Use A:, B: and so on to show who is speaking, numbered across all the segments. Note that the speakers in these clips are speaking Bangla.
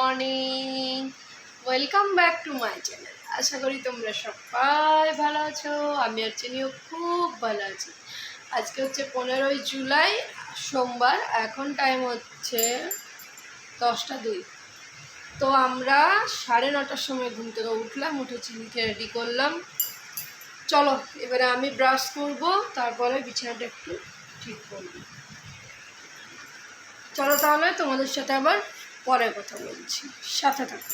A: Morning, welcome back to my channel. আশা করি তোমরা সবাই ভালো আছো। আমি আর চিনিও খুব ভালো আছি। আজকে হচ্ছে 15ই জুলাই, সোমবার। এখন টাইম হচ্ছে 10টা 2। তো আমরা 9:30টার সময় ঘুম থেকে উঠলাম, উঠে চিনিকে রেডি করলাম। চলো এবারে আমি ব্রাশ করব, তারপরে বিছানাটা একটু ঠিক করব। চলো তাহলে তোমাদের সাথে আবার পরে কথা বলছি, সাথে থাকো।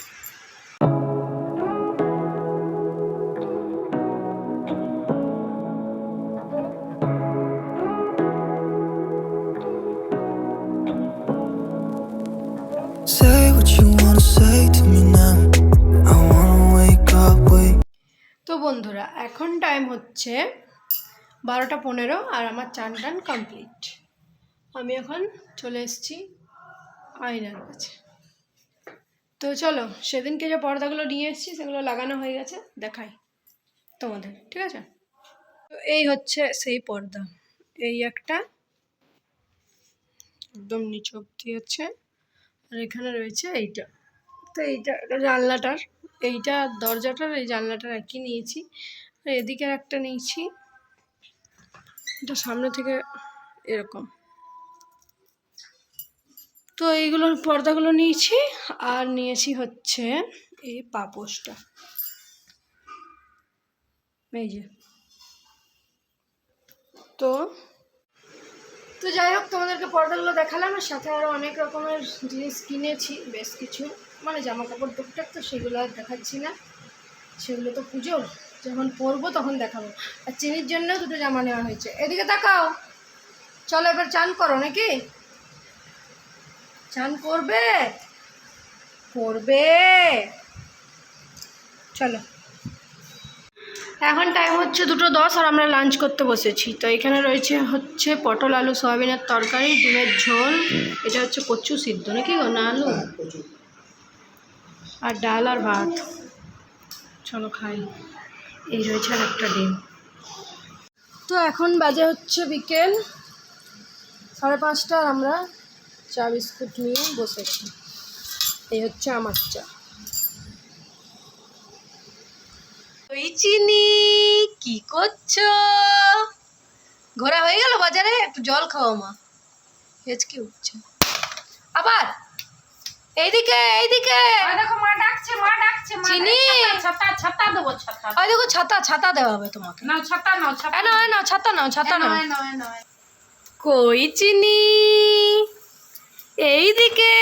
B: Say what you wanna say to me now. I wanna wake up with.
A: তো বন্ধুরা, এখন টাইম হচ্ছে 12টা 15 আর আমার চান টান কমপ্লিট। আমি এখন চলে এসেছি আয়নার কাছে। তো চলো, সেদিনকে যে পর্দাগুলো নিয়ে এসেছি সেগুলো লাগানো হয়ে গেছে, দেখাই তোমাদের, ঠিক আছে? তো এই হচ্ছে সেই পর্দা, এই একটা একদম নিচে অবধি আছে, আর এখানে রয়েছে এইটা। তো এইটা জানলাটার, এইটা দরজাটার, এই জানলাটার একই নিয়েছি। আর এদিকের একটা নিয়েছি, এটা সামনে থেকে এরকম। তো এইগুলোর পর্দাগুলো নিয়েছি, আর নিয়েছি হচ্ছে এই পাপোশটা, এই যে। তো তো যাই হোক, তোমাদেরকে পর্দাগুলো দেখালাম, আর সাথে আরও অনেক রকমের জিনিস কিনেছি, বেশ কিছু, মানে জামা কাপড় টুকটাক। তো সেগুলো আর দেখাচ্ছি না, সেগুলো তো পুজোর, যখন পরবো তখন দেখাবো। আর চিনির জন্যও দুটো জামা নেওয়া হয়েছে। এদিকে তাকাও, চলো এবার চান করো নাকি? চান করবে? করবে, চলো। এখন টাইম হচ্ছে 2:10 আর আমরা লাঞ্চ করতে বসেছি। তো এখানে রয়েছে হচ্ছে পটল আলু সয়াবিনের তরকারি, ডিমের ঝোল, এটা হচ্ছে কচু সিদ্ধ নাকি গো, না আলু, আর ডাল আর ভাত। চলো খাই। এই রয়েছে আর একটা ডিম। তো এখন বাজে হচ্ছে বিকেল 5:30, আর আমরা চা বিস্কুট নিয়ে বসেছি। এই হচ্ছে আমার চা। ওই চিনি, কি করছো? ঘোরা হয়ে গেল বাজারে, একটু জল খাও মা, হেঁচকি উঠছে আবার। এইদিকে এইদিকে,
C: দেখো মা ডাকছে, মা ডাকছে, মা
A: চিনি,
C: ছাতা ছাতা দেবো, ছাতা।
A: ওই দেখো ছাতা, ছাতা দেওয়া হবে তোমাকে।
C: নাও ছাতা, নাও ছাতা,
A: নাও নাও, ছাতা নাও, ছাতা নাও।
C: নাও।
A: কই চিনি, এইদিকে।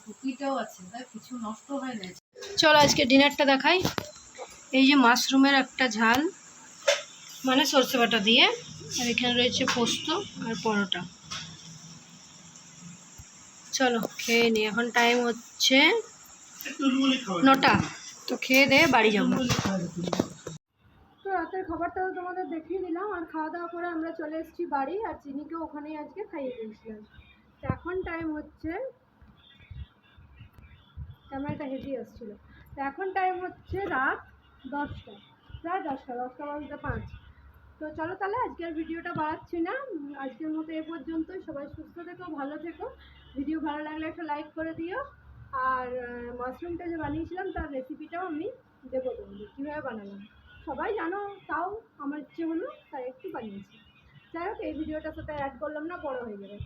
C: টুপিটাও আছে, দেখ কিছু নষ্ট হয় না।
A: চলো আজকে ডিনারটা দেখাই। এই যে মাশরুমের একটা ঝাল, মানে সরষে বাটা দিয়ে, আর এখানে রয়েছে পোস্ত আর পরোটা। চলো খেয়ে নিই, এখন টাইম হচ্ছে 9টা। তো খেয়ে দিয়ে বাড়ি যাবো। তো রাতের খাবারটা তোমাদের দেখিয়ে দিলাম, আর খাওয়া দাওয়া করে আমরা চলে এসেছি বাড়ি, আর চিনিকে ওখানেই আজকে খাইয়ে দিয়েছিলাম। তো এখন টাইম হচ্ছে, ক্যামেরাটা হেভি আসছিলো। তো এখন টাইম হচ্ছে রাত 10টা, প্রায় 10টা 10টা বাজতে 5। তো চলো তাহলে আজকের ভিডিওটা বাড়াচ্ছি না, আজকের মতো এ পর্যন্তই। সবাই সুস্থ থেকো, ভালো থেকো। ভিডিও ভালো লাগলে একটা লাইক করে দিও। আর মাশরুমটা যে বানিয়েছিলাম তার রেসিপিটাও আমি দেবো তোমাদের, কীভাবে বানালাম। সবাই জানো, তাও আমার ইচ্ছে হলো তাই একটু বানিয়েছি। যাই হোক, এই ভিডিওটার সাথে অ্যাড করলাম না, বড় হয়ে যাবে।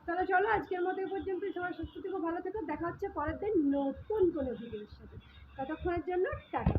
A: তাহলে চলো আজকের মতো এ পর্যন্ত। সবাই সুস্থ থেকো, ভালো থেকো। দেখা হচ্ছে পরের দিন নতুন কোনো ভিডিওর সাথে। ততক্ষণের জন্য টাটা।